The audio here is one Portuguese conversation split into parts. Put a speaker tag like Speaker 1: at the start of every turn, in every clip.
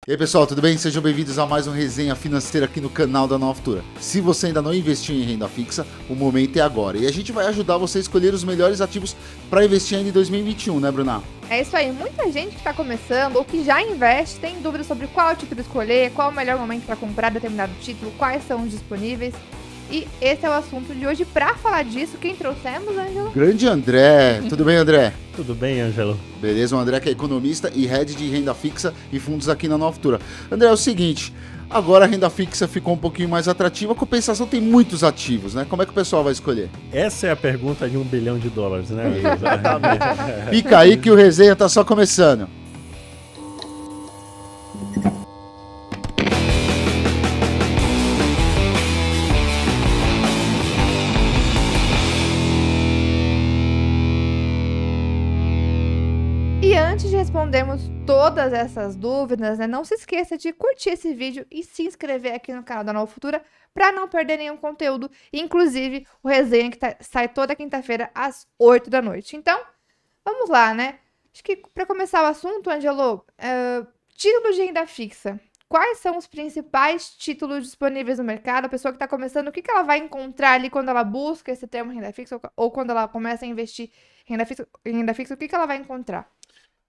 Speaker 1: E aí pessoal, tudo bem? Sejam bem-vindos a mais um Resenha Financeira aqui no canal da Nova Futura. Se você ainda não investiu em renda fixa, o momento é agora. E a gente vai ajudar você a escolher os melhores ativos para investir ainda em 2021, né, Bruna?
Speaker 2: É isso aí, muita gente que está começando ou que já investe tem dúvidas sobre qual título escolher, qual o melhor momento para comprar determinado título, quais são os disponíveis. E esse é o assunto de hoje. Para falar disso, quem trouxemos, Ângelo?
Speaker 1: Grande André. Tudo bem, André?
Speaker 3: Tudo bem, Ângelo?
Speaker 1: Beleza, o André que é economista e head de renda fixa e fundos aqui na Nova Futura. André, é o seguinte, agora a renda fixa ficou um pouquinho mais atrativa, a compensação tem muitos ativos, né? Como é que o pessoal vai escolher?
Speaker 3: Essa é a pergunta de $1 bilhão, né?
Speaker 1: Fica aí que o resenha tá só começando.
Speaker 2: E antes de respondermos todas essas dúvidas, né, não se esqueça de curtir esse vídeo e se inscrever aqui no canal da Nova Futura para não perder nenhum conteúdo, inclusive o resenha que sai toda quinta-feira às 8 da noite. Então, vamos lá, né? Acho que para começar o assunto, Ângelo, títulos de renda fixa. Quais são os principais títulos disponíveis no mercado? A pessoa que está começando, o que ela vai encontrar ali quando ela busca esse termo renda fixa ou quando ela começa a investir em renda fixa, o que ela vai encontrar?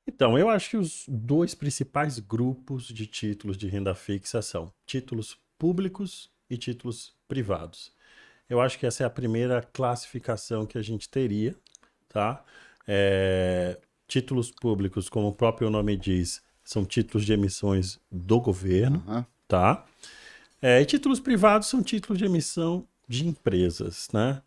Speaker 3: Então, eu acho que os dois principais grupos de títulos de renda fixa são títulos públicos e títulos privados. Eu acho que essa é a primeira classificação que a gente teria, tá? Títulos públicos, como o próprio nome diz, são títulos de emissões do governo, tá? E títulos privados são títulos de emissão de empresas, né?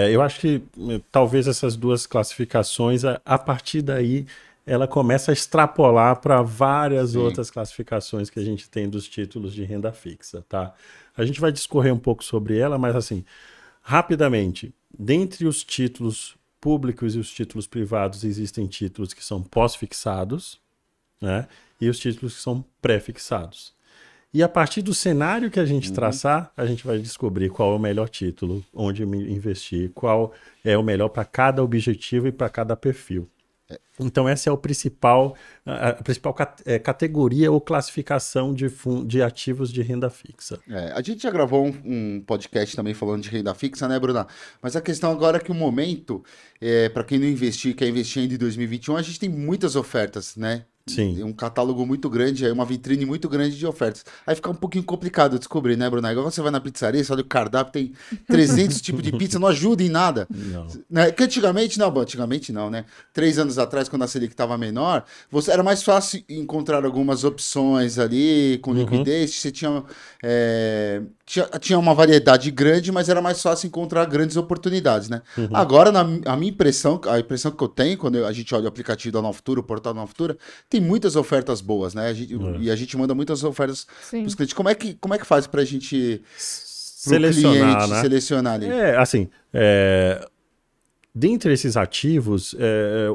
Speaker 3: Eu acho que talvez essas duas classificações, a partir daí, ela começa a extrapolar para várias outras classificações que a gente tem dos títulos de renda fixa, tá? A gente vai discorrer um pouco sobre ela, mas assim, rapidamente, dentre os títulos públicos e os títulos privados, existem títulos que são pós-fixados, né? E os títulos que são pré-fixados. E a partir do cenário que a gente traçar, a gente vai descobrir qual é o melhor título, onde investir, qual é o melhor para cada objetivo e para cada perfil. Então essa é a principal categoria ou classificação de ativos de renda fixa.
Speaker 1: A gente já gravou um podcast também falando de renda fixa, né, Bruna? Mas a questão agora é que o momento, para quem não investir, quer investir ainda em 2021, a gente tem muitas ofertas, né?
Speaker 3: Sim.
Speaker 1: Um catálogo muito grande, uma vitrine muito grande de ofertas. Aí fica um pouquinho complicado descobrir, né, Bruna? Igual você vai na pizzaria, você olha o cardápio, tem 300 tipos de pizza, não ajuda em nada.
Speaker 3: Não.
Speaker 1: Né? Que antigamente não, né? 3 anos atrás, quando a Selic estava menor, era mais fácil encontrar algumas opções ali com liquidez. Você tinha uma variedade grande, mas era mais fácil encontrar grandes oportunidades, né? Agora, a minha impressão, a impressão que eu tenho quando a gente olha o aplicativo da Nova Futura, o portal da Nova Futura, tem muitas ofertas boas, né? E a gente manda muitas ofertas para os clientes. Como é que faz para a gente selecionar ali?
Speaker 3: Dentre esses ativos,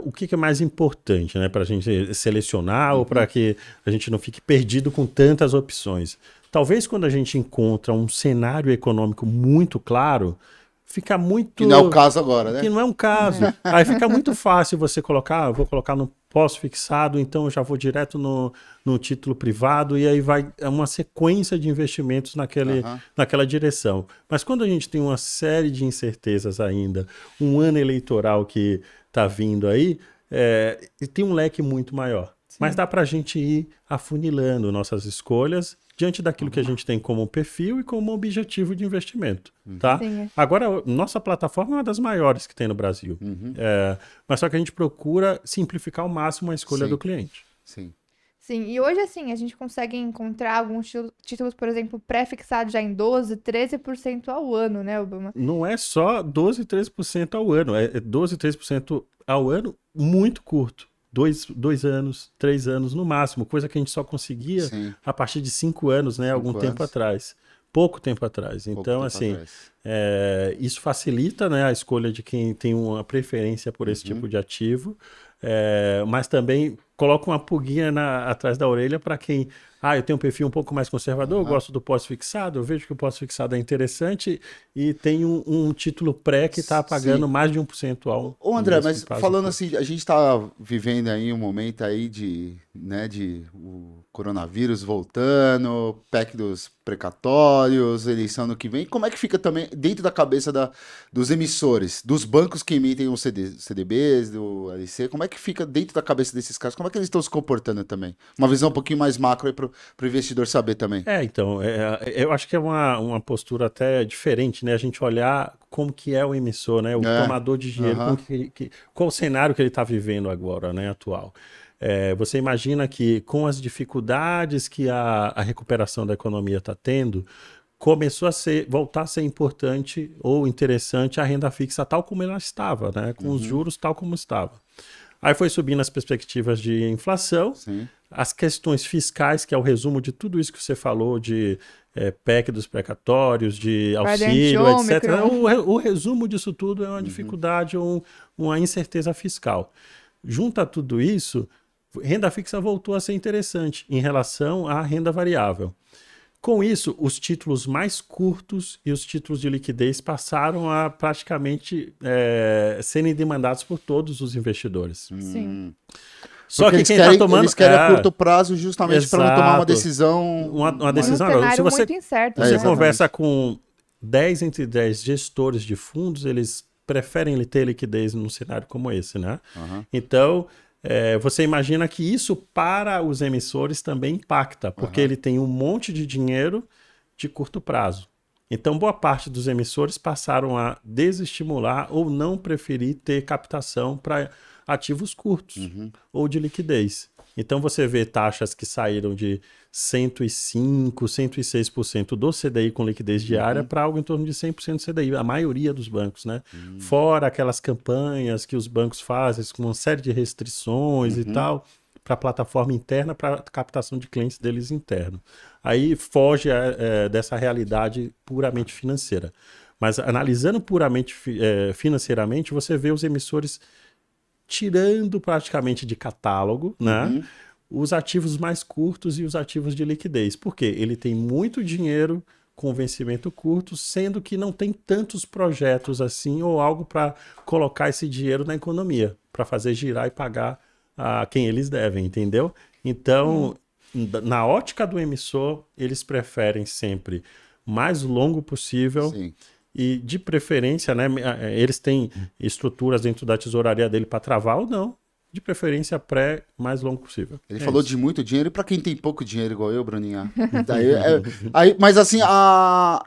Speaker 3: o que é mais importante, né, para a gente selecionar ou para que a gente não fique perdido com tantas opções? Talvez quando a gente encontra um cenário econômico muito claro, fica muito...
Speaker 1: Que não é o caso agora, né?
Speaker 3: Que não é um caso. Aí fica muito fácil você colocar, eu vou colocar no pós-fixado, então eu já vou direto no título privado e aí vai uma sequência de investimentos naquela direção. Mas quando a gente tem uma série de incertezas ainda, um ano eleitoral que está vindo aí, tem um leque muito maior. Sim. Mas dá para a gente ir afunilando nossas escolhas diante daquilo que a gente tem como perfil e como objetivo de investimento, tá?
Speaker 2: Sim.
Speaker 3: Agora, nossa plataforma é uma das maiores que tem no Brasil, mas só que a gente procura simplificar ao máximo a escolha do cliente.
Speaker 1: Sim.
Speaker 2: Sim, e hoje, assim, a gente consegue encontrar alguns títulos, por exemplo, pré-fixados já em 12%, 13% ao ano, né, Obama?
Speaker 3: Não é só 12%, 13% ao ano, é 12%, 13% ao ano muito curto. 2 anos, 3 anos no máximo, coisa que a gente só conseguia a partir de 5 anos, né? Tempo atrás. Pouco tempo atrás. Então, isso facilita, né, a escolha de quem tem uma preferência por esse tipo de ativo, mas também coloca uma pulguinha atrás da orelha para quem... eu tenho um perfil um pouco mais conservador, eu gosto do pós-fixado, eu vejo que o pós-fixado é interessante e tem um título pré que está pagando mais de 1% ao...
Speaker 1: Ô André, mas falando assim, a gente está vivendo aí um momento aí de o coronavírus voltando, PEC dos precatórios, eleição no que vem. Como é que fica também dentro da cabeça dos emissores, dos bancos que emitem os CDBs, do LC, como é que fica dentro da cabeça desses caras? Como é que eles estão se comportando também? Uma visão um pouquinho mais macro aí para o investidor saber também.
Speaker 3: Então, eu acho que é uma postura até diferente, né? A gente olhar como que é o emissor, né? O tomador de dinheiro, qual o cenário que ele está vivendo agora, né? Atual. Você imagina que com as dificuldades que a recuperação da economia está tendo, começou a voltar a ser importante ou interessante a renda fixa tal como ela estava, né? Com os juros tal como estava. Aí foi subindo as perspectivas de inflação, as questões fiscais, que é o resumo de tudo isso que você falou, de PEC dos precatórios, de auxílio, etc. O resumo disso tudo é uma dificuldade ou uma incerteza fiscal. Junto a tudo isso, renda fixa voltou a ser interessante em relação à renda variável. Com isso, os títulos mais curtos e os títulos de liquidez passaram a praticamente serem demandados por todos os investidores.
Speaker 2: Sim.
Speaker 3: Só que quem está tomando...
Speaker 1: Eles querem a curto prazo justamente para não tomar uma decisão...
Speaker 3: Uma decisão agora. Se você, muito incerto, você conversa com 10 entre 10 gestores de fundos, eles preferem ter liquidez num cenário como esse, né? Então... você imagina que isso para os emissores também impacta, porque ele tem um monte de dinheiro de curto prazo. Então, boa parte dos emissores passaram a desestimular ou não preferir ter captação para ativos curtos ou de liquidez. Então, você vê taxas que saíram de 105%, 106% do CDI com liquidez diária para algo em torno de 100% do CDI, a maioria dos bancos, né? Fora aquelas campanhas que os bancos fazem com uma série de restrições e tal, para a plataforma interna, para a captação de clientes deles interno. Aí foge dessa realidade puramente financeira. Mas analisando puramente financeiramente, você vê os emissores tirando praticamente de catálogo, né? Os ativos mais curtos e os ativos de liquidez. Por quê? Ele tem muito dinheiro com vencimento curto, sendo que não tem tantos projetos assim ou algo para colocar esse dinheiro na economia, para fazer girar e pagar a quem eles devem, entendeu? Então, na ótica do emissor, eles preferem sempre mais longo possível.
Speaker 1: Sim.
Speaker 3: E, de preferência, né, eles têm estruturas dentro da tesouraria dele para travar ou não. De preferência, mais longo possível.
Speaker 1: Ele falou de muito dinheiro, e para quem tem pouco dinheiro igual eu, Bruninha. Mas assim,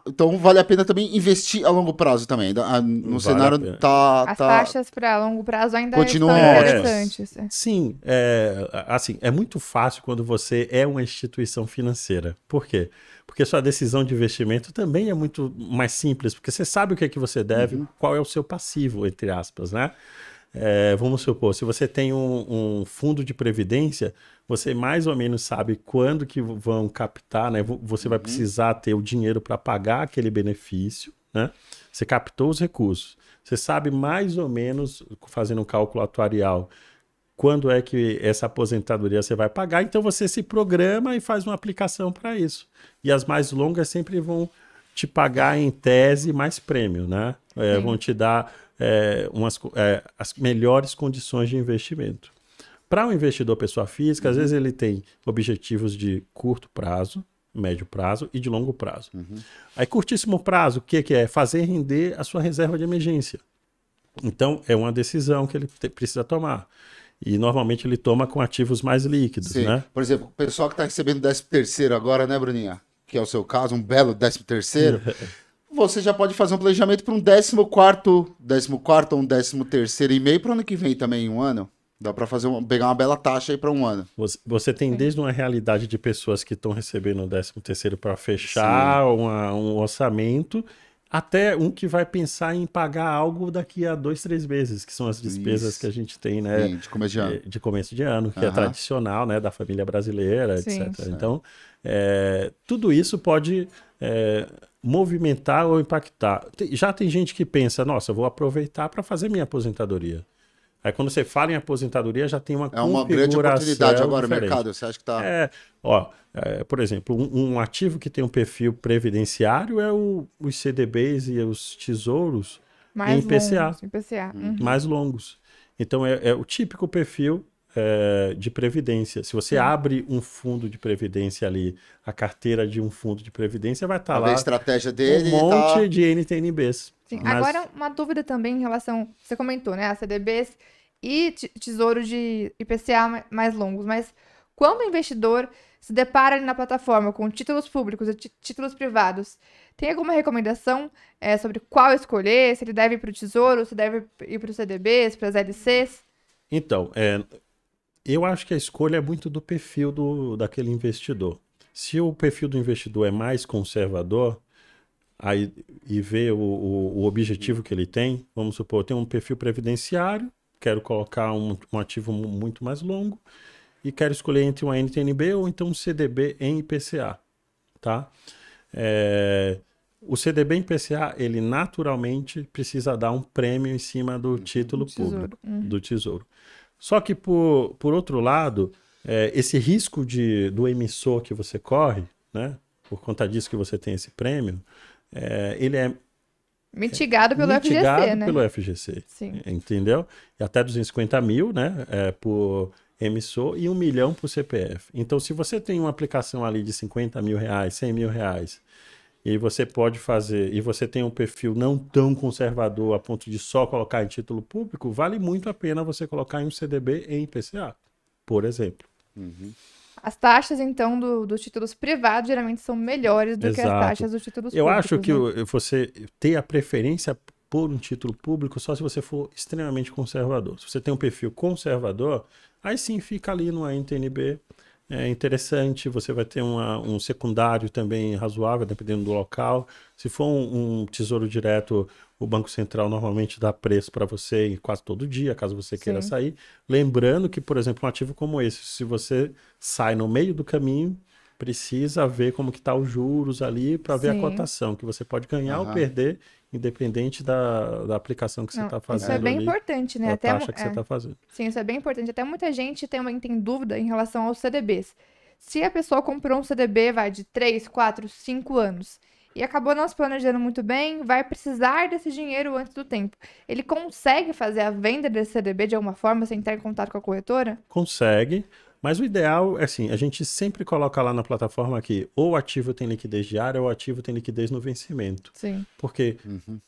Speaker 1: então vale a pena também investir a longo prazo também. No cenário
Speaker 2: As taxas para longo prazo ainda
Speaker 1: continuam
Speaker 2: interessantes.
Speaker 3: Sim, assim, é muito fácil quando você é uma instituição financeira. Por quê? Porque sua decisão de investimento também é muito mais simples, porque você sabe o que é que você deve, qual é o seu passivo, entre aspas, né? Vamos supor, se você tem um fundo de previdência, você mais ou menos sabe quando que vão captar, né? Você vai precisar ter o dinheiro para pagar aquele benefício, né? Você captou os recursos. Você sabe mais ou menos, fazendo um cálculo atuarial, quando é que essa aposentadoria você vai pagar. Então você se programa e faz uma aplicação para isso. E as mais longas sempre vão te pagar em tese mais prêmio, né? Vão te dar... as melhores condições de investimento. Para um investidor pessoa física, às vezes ele tem objetivos de curto prazo, médio prazo e de longo prazo. Aí, curtíssimo prazo, o que é? Fazer render a sua reserva de emergência. Então, é uma decisão que ele precisa tomar. E, normalmente, ele toma com ativos mais líquidos, né?
Speaker 1: Por exemplo, o pessoal que está recebendo 13º agora, né, Bruninha? Que é o seu caso, um belo 13º. Você já pode fazer um planejamento para um 14º ou um 13º e meio para o ano que vem também, em um ano. Dá para pegar uma bela taxa aí para um ano.
Speaker 3: Você tem desde uma realidade de pessoas que estão recebendo o 13º para fechar um orçamento, até um que vai pensar em pagar algo daqui a 2, 3 meses, que são as despesas que a gente tem, né?
Speaker 1: Sim, de começo de ano.
Speaker 3: De começo de ano, que é tradicional, né? Da família brasileira, etc. Então, tudo isso pode... movimentar ou impactar. Já tem gente que pensa, nossa, eu vou aproveitar para fazer minha aposentadoria. Aí quando você fala em aposentadoria, já tem uma
Speaker 1: É uma grande oportunidade agora
Speaker 3: diferente.
Speaker 1: no mercado, você acha que está...
Speaker 3: Por exemplo, um ativo que tem um perfil previdenciário é os CDBs e os tesouros em IPCA. Mais longos. Então, é o típico perfil de previdência. Se você abre um fundo de previdência ali, a carteira de um fundo de previdência vai estar lá
Speaker 1: a estratégia dele
Speaker 3: um monte de NTNBs.
Speaker 2: Sim. Agora, uma dúvida também em relação... Você comentou, né? A CDBs e tesouro de IPCA mais longos. Mas quando o investidor se depara ali na plataforma com títulos públicos e títulos privados, tem alguma recomendação sobre qual escolher? Se ele deve ir para o tesouro, se deve ir para os CDBs, para as LCs?
Speaker 3: Então, eu acho que a escolha é muito do perfil daquele investidor. Se o perfil do investidor é mais conservador, aí, e vê o objetivo que ele tem, vamos supor, tem um perfil previdenciário, quero colocar um ativo muito mais longo, e quero escolher entre uma NTNB ou então um CDB em IPCA, tá? O CDB em IPCA, ele naturalmente precisa dar um prêmio em cima do título público, do tesouro. Só que, por outro lado, esse risco do emissor que você corre, né, por conta disso que você tem esse prêmio, ele é
Speaker 2: mitigado pelo FGC, né?
Speaker 3: Pelo FGC,
Speaker 2: sim.
Speaker 3: Entendeu? E até 250 mil, né, por emissor e 1 milhão por CPF. Então, se você tem uma aplicação ali de 50 mil reais, 100 mil reais, e você pode fazer, e você tem um perfil não tão conservador a ponto de só colocar em título público, vale muito a pena você colocar em um CDB em IPCA, por exemplo.
Speaker 2: As taxas, então, dos títulos privados geralmente são melhores do que as taxas dos títulos públicos.
Speaker 3: Eu acho que
Speaker 2: né?
Speaker 3: você ter a preferência por um título público só se você for extremamente conservador. Se você tem um perfil conservador, aí sim fica ali numa NTNB. É interessante, você vai ter um secundário também razoável, dependendo do local. Se for um tesouro direto, o Banco Central normalmente dá preço para você quase todo dia, caso você queira sair. Lembrando que, por exemplo, um ativo como esse, se você sai no meio do caminho, precisa ver como que está os juros ali para ver a cotação, que você pode ganhar ou perder, independente da aplicação que você está fazendo.
Speaker 2: Isso é bem
Speaker 3: ali,
Speaker 2: importante, né?
Speaker 3: A taxa que você está fazendo.
Speaker 2: Sim, isso é bem importante. Até muita gente tem dúvida em relação aos CDBs. Se a pessoa comprou um CDB, de 3, 4, 5 anos, e acabou não se planejando muito bem, vai precisar desse dinheiro antes do tempo. Ele consegue fazer a venda desse CDB de alguma forma, sem entrar em contato com a corretora?
Speaker 3: Consegue. Mas o ideal é assim, a gente sempre coloca lá na plataforma que ou o ativo tem liquidez diária ou o ativo tem liquidez no vencimento.
Speaker 2: Sim.
Speaker 3: Porque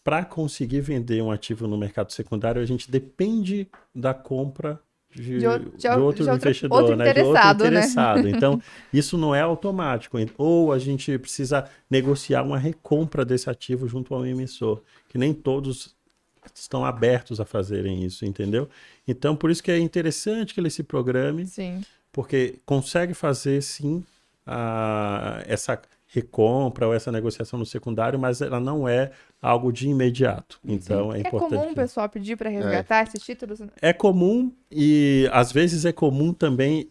Speaker 3: para conseguir vender um ativo no mercado secundário, a gente depende da compra de outro investidor, né? De outro interessado.
Speaker 2: Né?
Speaker 3: Então, isso não é automático. Ou a gente precisa negociar uma recompra desse ativo junto ao emissor, que nem todos estão abertos a fazerem isso, entendeu? Então, por isso que é interessante que ele se programe.
Speaker 2: Sim.
Speaker 3: Porque consegue fazer, sim, essa recompra ou essa negociação no secundário, mas ela não é algo de imediato. Então, é importante.
Speaker 2: É comum o pessoal pedir para resgatar esses títulos?
Speaker 3: É comum e, às vezes, é comum também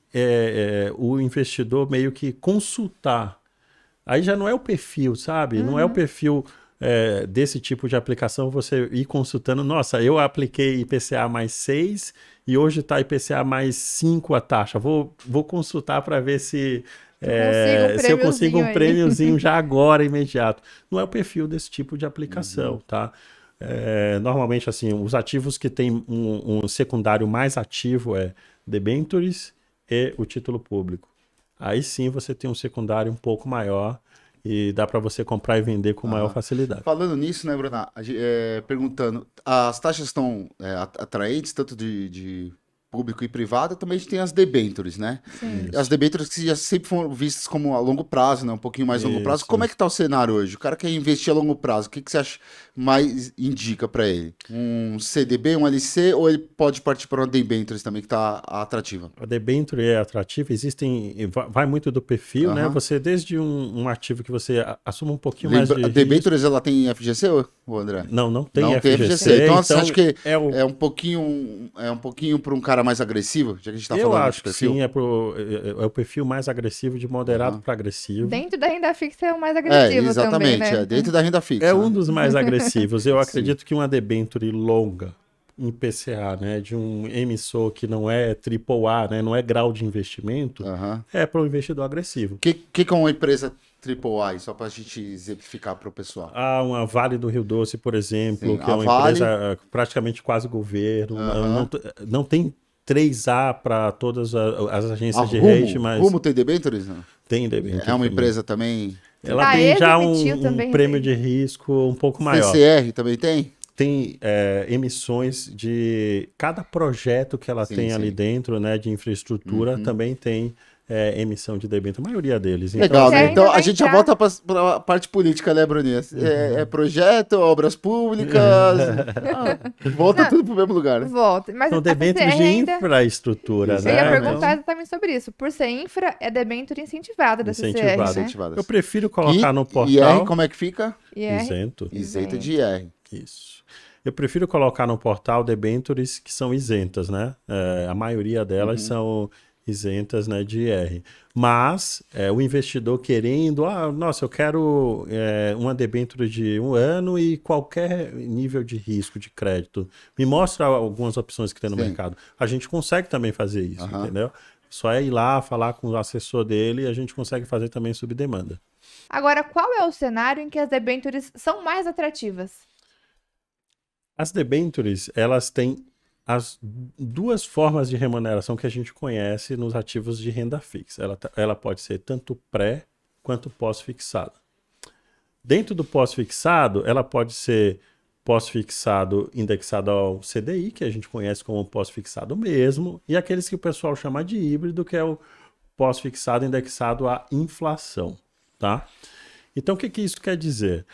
Speaker 3: o investidor meio que consultar. Aí já não é o perfil, sabe? Não é o perfil desse tipo de aplicação, você ir consultando. Nossa, eu apliquei IPCA mais 6 e hoje está IPCA mais 5 a taxa. Vou consultar para ver se eu consigo um prêmiozinho já agora, imediato. Não é o perfil desse tipo de aplicação, tá? Normalmente, assim, os ativos que têm um secundário mais ativo é debentures e o título público. Aí sim você tem um secundário um pouco maior e dá para você comprar e vender com maior facilidade.
Speaker 1: Falando nisso, né, Bruna? Perguntando, as taxas estão atraentes, tanto de público e privado, também a gente tem as debentures, né?
Speaker 2: Sim.
Speaker 1: As debentures que já sempre foram vistas como a longo prazo, né? Um pouquinho mais longo prazo. Como é que tá o cenário hoje? O cara quer investir a longo prazo, o que você acha mais indica para ele? Um CDB, um LC, ou ele pode partir para uma debentures também, que tá atrativa?
Speaker 3: A debenture é atrativa, vai muito do perfil, né? Você, desde um ativo que você assuma um pouquinho mais de
Speaker 1: a debentures, ela tem FGC, ou André?
Speaker 3: Não tem FGC.
Speaker 1: Então, você acha que é um pouquinho para um cara mais agressivo, já que a gente tá falando
Speaker 3: Eu acho que sim, é o perfil mais agressivo, de moderado para agressivo.
Speaker 2: Dentro da renda fixa é o mais agressivo
Speaker 1: exatamente,
Speaker 2: também, né?
Speaker 1: Dentro da renda fixa.
Speaker 3: É um dos mais agressivos. Eu acredito que uma debenture longa, em PCA, né, de um emissor que não é AAA, né, não é grau de investimento, é para um investidor agressivo.
Speaker 1: O que é uma empresa AAA, só para a gente exemplificar para o pessoal?
Speaker 3: Uma Vale do Rio Doce, por exemplo,
Speaker 1: Sim,
Speaker 3: que é uma empresa praticamente quase governo, não tem 3A para todas as agências de rating, mas...
Speaker 1: Rumo tem debêntures, não?
Speaker 3: Tem debêntures.
Speaker 1: É uma empresa também...
Speaker 3: Ela tem já um prêmio de risco um pouco maior.
Speaker 1: CCR também tem?
Speaker 3: Tem emissões de cada projeto que ela tem ali dentro, né, de infraestrutura, também tem emissão de debênture, a maioria deles.
Speaker 1: Legal, né? Então a gente já volta para a parte política, né, Bruninha? É projeto, obras públicas, volta tudo para o mesmo lugar. Né?
Speaker 2: Volta. Mas
Speaker 3: são debêntures de infraestrutura, né?
Speaker 2: Eu ia perguntar exatamente sobre isso. Por ser infra, é debênture incentivada da CCR, né?
Speaker 3: Eu prefiro colocar no portal...
Speaker 1: IR, como é que fica?
Speaker 3: Isento.
Speaker 1: Isento de IR.
Speaker 3: Isso. Eu prefiro colocar no portal debêntures que são isentas, né? A maioria delas são isentas, né, de IR. Mas o investidor querendo, nossa, eu quero uma debênture de 1 ano e qualquer nível de risco de crédito. Me mostra algumas opções que tem no mercado. A gente consegue também fazer isso, entendeu? Só é ir lá, falar com o assessor dele e a gente consegue fazer também sob demanda.
Speaker 2: Agora, qual é o cenário em que as debêntures são mais atrativas?
Speaker 3: As debêntures, elas têm as 2 formas de remuneração que a gente conhece nos ativos de renda fixa. Ela pode ser tanto pré quanto pós-fixada. Dentro do pós-fixado, ela pode ser pós-fixado indexado ao CDI, que a gente conhece como pós-fixado mesmo, e aqueles que o pessoal chama de híbrido, que é o pós-fixado indexado à inflação. Tá? Então, o que isso quer dizer?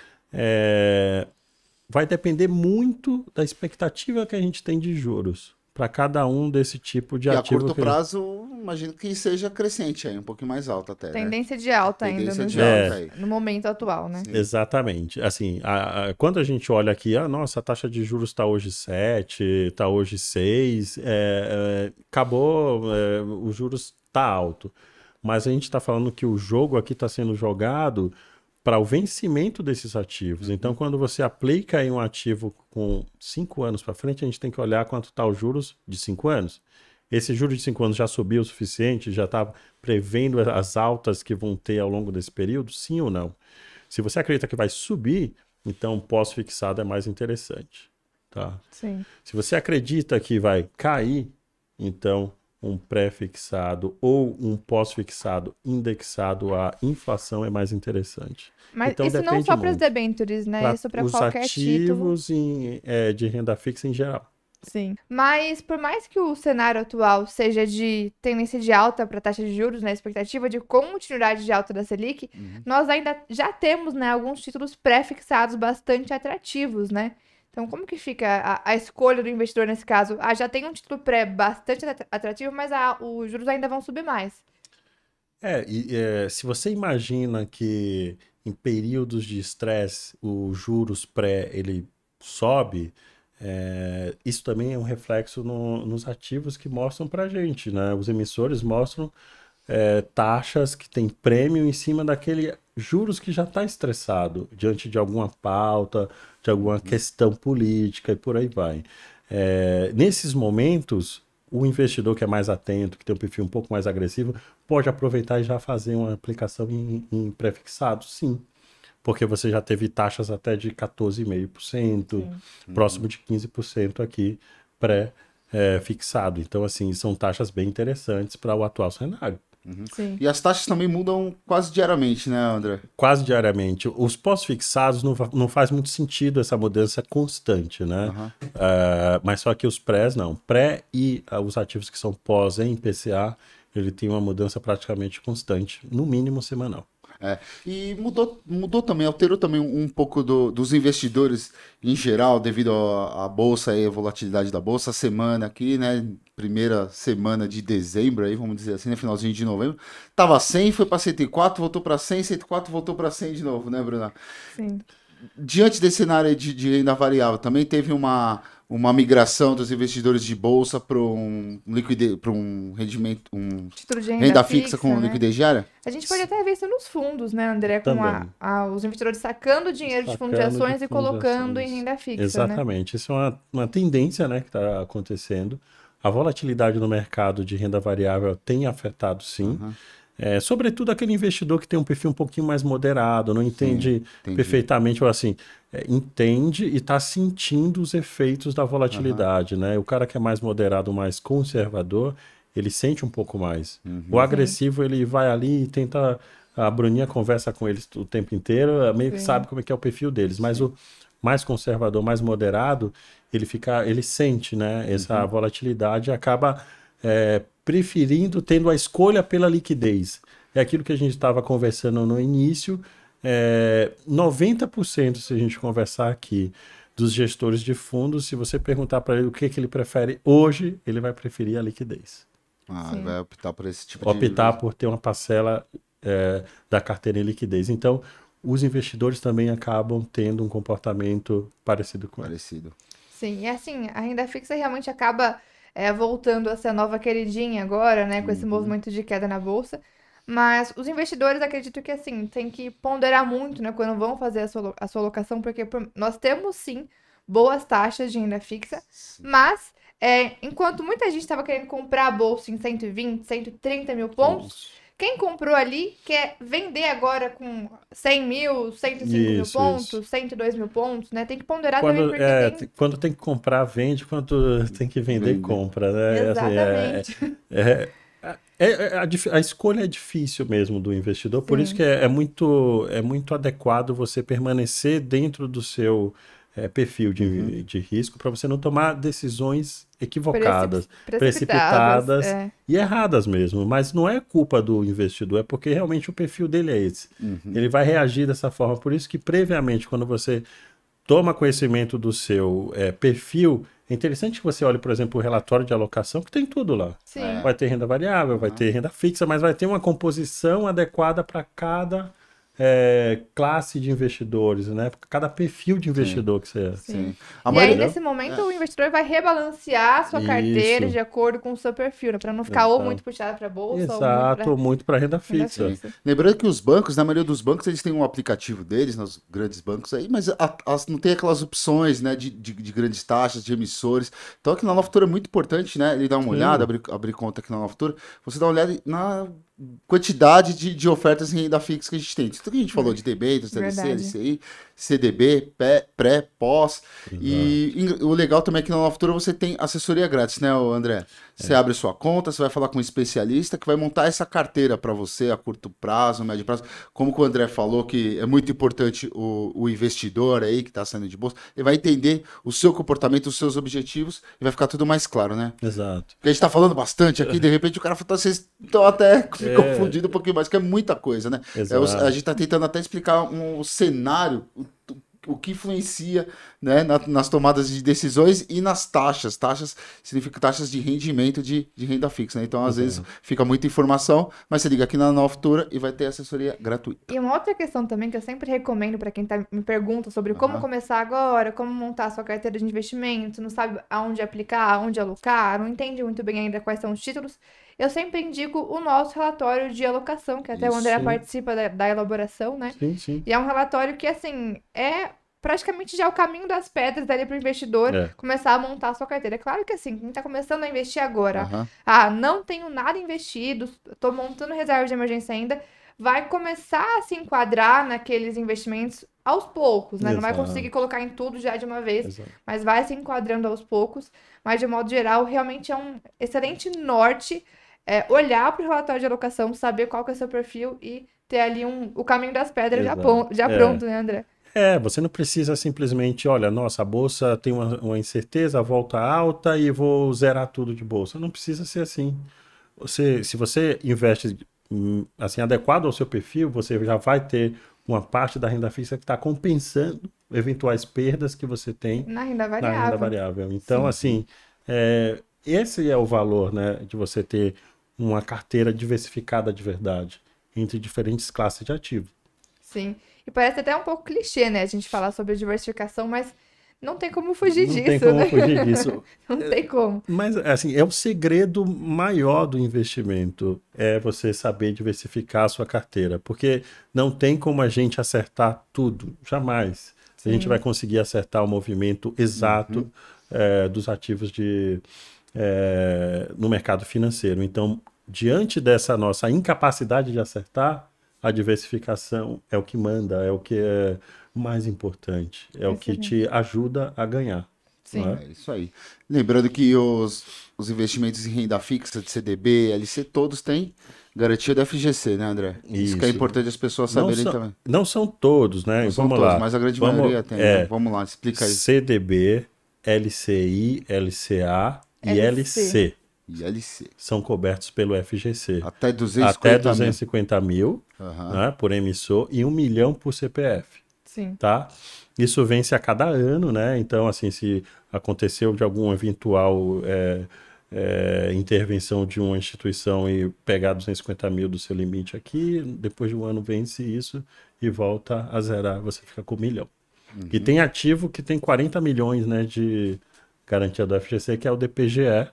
Speaker 3: Vai depender muito da expectativa que a gente tem de juros para cada um desse tipo de ativo.
Speaker 1: E a curto prazo, imagino que seja crescente aí, um pouquinho mais alta até.
Speaker 2: Tendência de alta ainda no momento atual, né?
Speaker 3: Sim. Exatamente. Assim, quando a gente olha aqui, nossa, a taxa de juros está hoje 7, está hoje 6, acabou, os juros está alto. Mas a gente está falando que o jogo aqui está sendo jogado para o vencimento desses ativos. Então, quando você aplica em um ativo com 5 anos para frente, a gente tem que olhar quanto está os juros de 5 anos. Esse juro de 5 anos já subiu o suficiente? Já está prevendo as altas que vão ter ao longo desse período? Sim ou não? Se você acredita que vai subir, então pós-fixado é mais interessante. Tá?
Speaker 2: Sim.
Speaker 3: Se você acredita que vai cair, então um pré-fixado ou um pós-fixado indexado à inflação é mais interessante.
Speaker 2: Mas
Speaker 3: então,
Speaker 2: isso não só para os debêntures, né? Isso para qualquer título.
Speaker 3: Os ativos de renda fixa em geral.
Speaker 2: Sim. Mas por mais que o cenário atual seja de tendência de alta para a taxa de juros, né, expectativa de continuidade de alta da Selic, nós ainda já temos, né, alguns títulos pré-fixados bastante atrativos, né? Então, como que fica a escolha do investidor nesse caso? Já tem um título pré bastante atrativo, mas os juros ainda vão subir mais.
Speaker 3: Se você imagina que em períodos de estresse o juros pré ele sobe, isso também é um reflexo nos ativos que mostram para a gente, né? Os emissores mostram taxas que tem prêmio em cima daquele juros que já está estressado diante de alguma pauta, de alguma questão política e por aí vai. Nesses momentos, o investidor que é mais atento, que tem um perfil um pouco mais agressivo, pode aproveitar e já fazer uma aplicação em pré-fixado, sim. Porque você já teve taxas até de 14,5%, próximo de 15% aqui pré-fixado. Então, assim, são taxas bem interessantes para o atual cenário.
Speaker 2: Sim.
Speaker 1: E as taxas também mudam quase diariamente, né, André?
Speaker 3: Quase diariamente. Os pós-fixados não faz muito sentido essa mudança constante, né? Mas só que os prés não. Pré e os ativos que são pós em PCA, ele tem uma mudança praticamente constante, no mínimo semanal.
Speaker 1: E mudou também, alterou também um pouco dos investidores em geral, devido à bolsa e a volatilidade da bolsa. A semana aqui, né, primeira semana de dezembro, aí, vamos dizer assim, no finalzinho de novembro, tava 100, foi para 104, voltou para 100, 104, voltou para 100 de novo, né, Bruna?
Speaker 2: Sim.
Speaker 1: Diante desse cenário de renda variável, também teve uma uma migração dos investidores de bolsa para um rendimento,
Speaker 2: título de
Speaker 1: renda fixa com
Speaker 2: né?
Speaker 1: liquidez diária?
Speaker 2: A gente pode até ver isso nos fundos, né, André? Com os investidores sacando dinheiro de fundo de ações e colocando em renda fixa.
Speaker 3: Exatamente. Isso é uma tendência, né, que está acontecendo. A volatilidade no mercado de renda variável tem afetado, sim. Sobretudo aquele investidor que tem um perfil um pouquinho mais moderado, não entende perfeitamente, ou assim, entende e está sentindo os efeitos da volatilidade, né? O cara que é mais moderado, mais conservador, ele sente um pouco mais. O agressivo, ele vai ali e tenta... A Bruninha conversa com eles o tempo inteiro, meio que sabe como é que é o perfil deles, mas o mais conservador, mais moderado, ele sente, né, essa volatilidade e acaba preferindo, tendo a escolha pela liquidez. É aquilo que a gente estava conversando no início, 90%, se a gente conversar aqui, dos gestores de fundos, se você perguntar para ele o que ele prefere hoje, ele vai preferir a liquidez.
Speaker 1: Vai optar por esse tipo
Speaker 3: optar por ter uma parcela da carteira em liquidez. Então, os investidores também acabam tendo um comportamento parecido com
Speaker 1: parecido.
Speaker 2: Sim, e assim, a renda fixa realmente acaba voltando a ser a nova queridinha agora, né, com esse movimento de queda na bolsa. Mas os investidores, acredito que, assim, tem que ponderar muito, né, quando vão fazer a sua alocação, porque nós temos, sim, boas taxas de renda fixa, mas enquanto muita gente estava querendo comprar a bolsa em 120, 130 mil pontos, quem comprou ali quer vender agora com 100 mil, 105 mil pontos, 102 mil pontos, né? Tem que ponderar também, porque
Speaker 3: quando tem que comprar, vende, quando tem que vender, compra, né?
Speaker 2: Exatamente.
Speaker 3: A escolha é difícil mesmo do investidor, por isso que é muito adequado você permanecer dentro do seu perfil de risco para você não tomar decisões equivocadas, precipitadas e erradas mesmo. Mas não é culpa do investidor, é porque realmente o perfil dele é esse. Ele vai reagir dessa forma. Por isso que previamente, quando você toma conhecimento do seu perfil, é interessante que você olhe, por exemplo, o relatório de alocação, que tem tudo lá. Vai ter renda variável, vai ter renda fixa, mas vai ter uma composição adequada para cada classe de investidores, né? Cada perfil de investidor que você é.
Speaker 2: E aí, nesse momento, o investidor vai rebalancear a sua carteira de acordo com o seu perfil, né? Para não ficar ou muito puxado para a bolsa,
Speaker 3: ou muito para renda fixa.
Speaker 1: Lembrando que os bancos, na maioria dos bancos, eles têm um aplicativo deles, nos grandes bancos aí, mas não tem aquelas opções, né, de grandes taxas, de emissores. Então, aqui na Nova Futura é muito importante, né? Ele dá uma olhada, abrir conta aqui na Nova Futura, você dá uma olhada na quantidade de ofertas em renda fixa que a gente tem. Tudo que a gente falou de debêntures, DLC, LCI, CDB, pré, pós. E o legal também é que na Nova Futura você tem assessoria grátis, né, André? Você abre sua conta, você vai falar com um especialista que vai montar essa carteira para você a curto prazo, médio prazo. Como o André falou, que é muito importante o investidor aí que está saindo de bolsa, ele vai entender o seu comportamento, os seus objetivos e vai ficar tudo mais claro, né?
Speaker 3: Exato.
Speaker 1: Porque a gente está falando bastante aqui, de repente o cara fala, vocês estão até confundidos um pouquinho mais, que é muita coisa, né? A gente está tentando até explicar um cenário, o que influencia, né, nas tomadas de decisões e nas taxas. Taxas significa taxas de rendimento de renda fixa, né? Então, às vezes, fica muita informação, mas você liga aqui na Nova Futura e vai ter assessoria gratuita.
Speaker 2: E uma outra questão também que eu sempre recomendo para quem me pergunta sobre como começar agora, como montar a sua carteira de investimento, não sabe aonde aplicar, aonde alocar, não entende muito bem ainda quais são os títulos, eu sempre indico o nosso relatório de alocação, que até o André participa da elaboração, né?
Speaker 3: Sim.
Speaker 2: E é um relatório que, assim, praticamente já o caminho das pedras dali para o investidor começar a montar a sua carteira. É claro que, assim, quem está começando a investir agora, não tenho nada investido, estou montando reserva de emergência ainda, vai começar a se enquadrar naqueles investimentos aos poucos, né? Não vai conseguir colocar em tudo já de uma vez, mas vai se enquadrando aos poucos. Mas, de modo geral, realmente é um excelente norte olhar para o relatório de alocação, saber qual que é o seu perfil e ter ali o caminho das pedras já pronto, né, André?
Speaker 3: Você não precisa simplesmente, olha, nossa, a bolsa tem uma incerteza, a volta alta e vou zerar tudo de bolsa. Não precisa ser assim. Se você investe assim, adequado ao seu perfil, você já vai ter uma parte da renda fixa que está compensando eventuais perdas que você tem
Speaker 2: na renda variável.
Speaker 3: Então, assim, esse é o valor, né, de você ter uma carteira diversificada de verdade entre diferentes classes de ativo.
Speaker 2: Sim. E parece até um pouco clichê, né, a gente falar sobre diversificação, mas não tem como fugir disso,
Speaker 3: Não tem como
Speaker 2: né?
Speaker 3: fugir disso.
Speaker 2: Não tem como.
Speaker 3: Mas, assim, é o segredo maior do investimento, é você saber diversificar a sua carteira, porque não tem como a gente acertar tudo, jamais. A gente vai conseguir acertar o movimento exato dos ativos no mercado financeiro. Então, diante dessa nossa incapacidade de acertar, a diversificação é o que manda, é o que é mais importante, é o que te ajuda a ganhar.
Speaker 2: Sim.
Speaker 3: Não é?
Speaker 1: É isso aí. Lembrando que os investimentos em renda fixa de CDB, LC, todos têm garantia da FGC, né, André? Isso que é
Speaker 3: Isso.
Speaker 1: importante as pessoas saberem também.
Speaker 3: Não são todos, né?
Speaker 1: Não são
Speaker 3: Vamos
Speaker 1: todos,
Speaker 3: lá.
Speaker 1: mas a grande maioria tem. Né? Vamos lá, explica aí.
Speaker 3: CDB, LCI, LCA e LC
Speaker 1: E LC.
Speaker 3: são cobertos pelo FGC.
Speaker 1: Até 250
Speaker 3: Até 250 mil,
Speaker 1: Aham.
Speaker 3: né, por emissor e 1 milhão por CPF.
Speaker 2: Sim.
Speaker 3: Tá? Isso vence a cada ano, né? Então, assim, se aconteceu de alguma eventual intervenção de uma instituição e pegar 250 mil do seu limite aqui, depois de um ano vence isso e volta a zerar, você fica com 1 milhão. E tem ativo que tem 40 milhões, né, de garantia do FGC, que é o DPGE,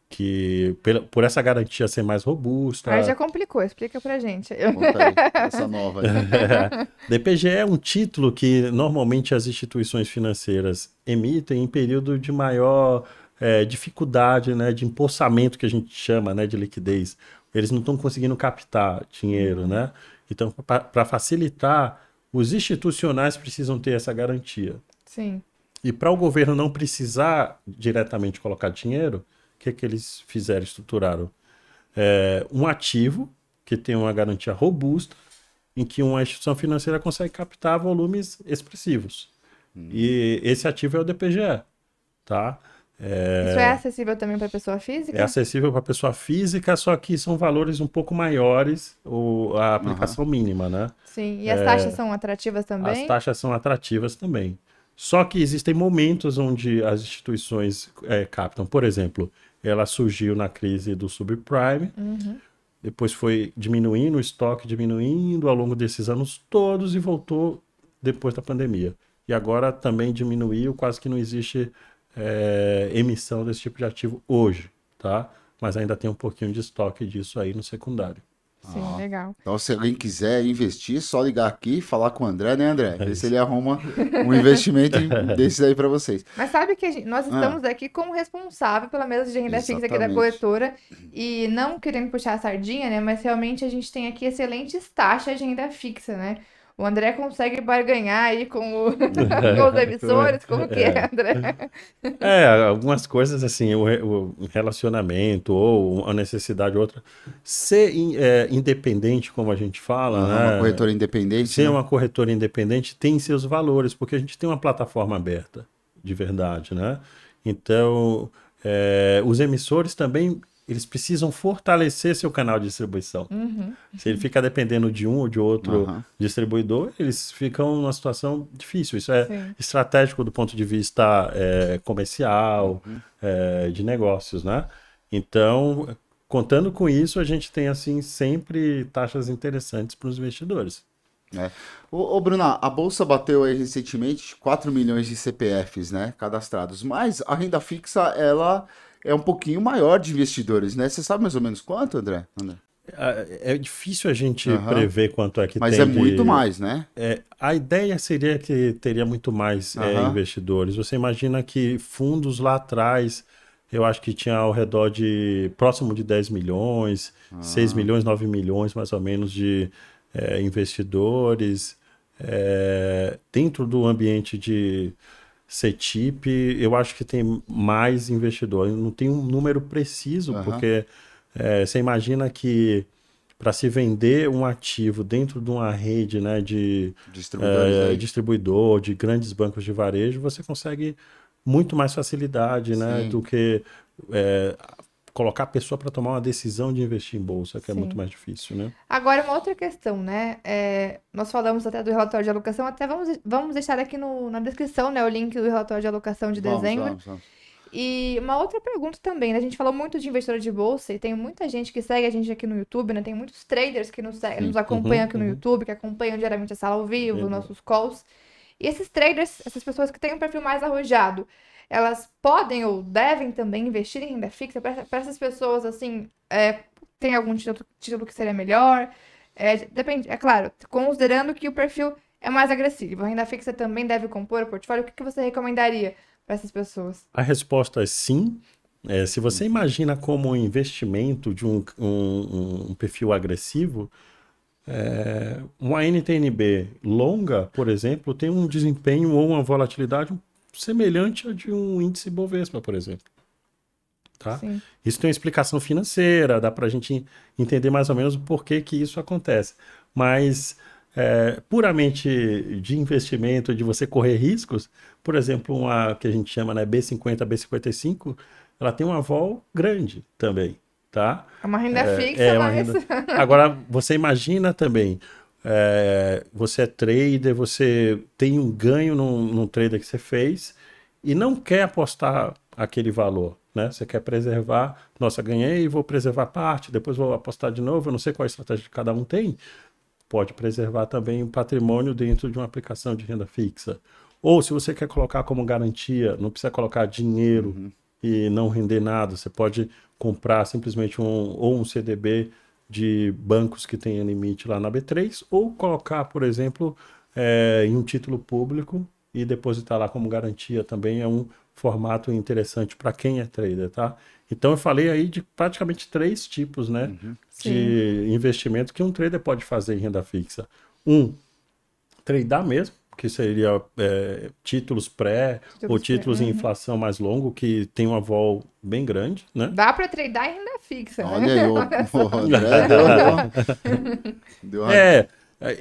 Speaker 3: que por essa garantia ser mais robusta...
Speaker 2: Aí já complicou, explica pra gente.
Speaker 1: Conta aí, essa nova aí.
Speaker 3: DPGE é um título que normalmente as instituições financeiras emitem em período de maior dificuldade, né, de empossamento, que a gente chama, né, de liquidez. Eles não estão conseguindo captar dinheiro, né? Então, para facilitar, os institucionais precisam ter essa garantia.
Speaker 2: Sim.
Speaker 3: E para o governo não precisar diretamente colocar dinheiro, o que eles fizeram? Estruturaram um ativo que tem uma garantia robusta, em que uma instituição financeira consegue captar volumes expressivos. E esse ativo é o DPGE, tá?
Speaker 2: Isso é acessível também para pessoa física?
Speaker 3: É acessível para pessoa física, só que são valores um pouco maiores, a aplicação mínima, né?
Speaker 2: Sim, e as taxas são atrativas também?
Speaker 3: As taxas são atrativas também. Só que existem momentos onde as instituições captam. Por exemplo, ela surgiu na crise do subprime, depois foi diminuindo o estoque, diminuindo ao longo desses anos todos e voltou depois da pandemia. E agora também diminuiu, quase que não existe emissão desse tipo de ativo hoje, tá? Mas ainda tem um pouquinho de estoque disso aí no secundário.
Speaker 2: Sim, legal.
Speaker 1: Então, se alguém quiser investir, só ligar aqui e falar com o André, né, André? Ver se ele arruma um investimento desses aí para vocês.
Speaker 2: Mas sabe que nós estamos aqui como responsável pela mesa de renda fixa aqui da corretora e não querendo puxar a sardinha, né? Mas realmente a gente tem aqui excelentes taxas de renda fixa, né? O André consegue barganhar aí com os emissores, como que é, André?
Speaker 3: Algumas coisas assim, o relacionamento ou uma necessidade ou outra. Ser independente, como a gente fala, né?
Speaker 1: Uma corretora independente.
Speaker 3: Ser uma corretora independente tem seus valores, porque a gente tem uma plataforma aberta, de verdade, né? Então, os emissores também, eles precisam fortalecer seu canal de distribuição. Se ele fica dependendo de um ou de outro distribuidor, eles ficam numa situação difícil. Isso é estratégico do ponto de vista comercial, de negócios, né? Então, contando com isso, a gente tem, assim, sempre taxas interessantes para os investidores.
Speaker 1: Ô, Bruna, a Bolsa bateu aí recentemente 4 milhões de CPFs, né, cadastrados, mas a renda fixa, ela é um pouquinho maior de investidores, né? Você sabe mais ou menos quanto, André?
Speaker 3: É difícil a gente prever quanto é que
Speaker 1: mas
Speaker 3: tem.
Speaker 1: Mas é muito mais, né?
Speaker 3: A ideia seria que teria muito mais investidores. Você imagina que fundos lá atrás, eu acho que tinha ao redor de próximo de 10 milhões, 6 milhões, 9 milhões mais ou menos de investidores. Dentro do ambiente de CETIP, eu acho que tem mais investidores. Não tem um número preciso, porque você imagina que para se vender um ativo dentro de uma rede, né, de distribuidor, de grandes bancos de varejo, você consegue muito mais facilidade, né, do que colocar a pessoa para tomar uma decisão de investir em bolsa, que é muito mais difícil, né?
Speaker 2: Agora, uma outra questão, né? Nós falamos até do relatório de alocação, até vamos deixar aqui na descrição, né, o link do relatório de alocação de dezembro. Vamos. E uma outra pergunta também, né? A gente falou muito de investidor de bolsa e tem muita gente que segue a gente aqui no YouTube, né? Tem muitos traders que nos acompanham aqui no YouTube, que acompanham diariamente a sala ao vivo, nossos calls. E esses traders, essas pessoas que têm um perfil mais arrojado, elas podem ou devem também investir em renda fixa? Para essas pessoas, assim, tem algum título que seria melhor? Depende, é claro, considerando que o perfil é mais agressivo. A renda fixa também deve compor o portfólio. O que você recomendaria para essas pessoas?
Speaker 3: A resposta é sim. Se você imagina como um investimento de um perfil agressivo, uma NTNB longa, por exemplo, tem um desempenho ou uma volatilidade semelhante a de um índice Bovespa, por exemplo. Tá? Isso tem uma explicação financeira, dá para a gente entender mais ou menos o porquê que isso acontece. Mas puramente de investimento, de você correr riscos, por exemplo, uma que a gente chama, né, B50, B55, ela tem uma vol grande também. Tá?
Speaker 2: É uma renda fixa, mas...
Speaker 3: Agora, você imagina também, você é trader, você tem um ganho num trader que você fez e não quer apostar aquele valor, né? Você quer preservar, nossa, ganhei, vou preservar parte, depois vou apostar de novo, eu não sei qual estratégia que cada um tem. Pode preservar também o patrimônio dentro de uma aplicação de renda fixa. Ou se você quer colocar como garantia, não precisa colocar dinheiro e não render nada, você pode comprar simplesmente um CDB de bancos que tenha limite lá na B3, ou colocar, por exemplo, em um título público e depositar lá como garantia também é um formato interessante para quem é trader, tá? Então eu falei aí de praticamente 3 tipos, né, de investimento que um trader pode fazer em renda fixa. Tradar mesmo, que seria títulos ou títulos em inflação mais longo, que tem uma vol bem grande, né?
Speaker 2: Dá para tradar em renda fixa, né?
Speaker 1: Olha aí, o André deu uma...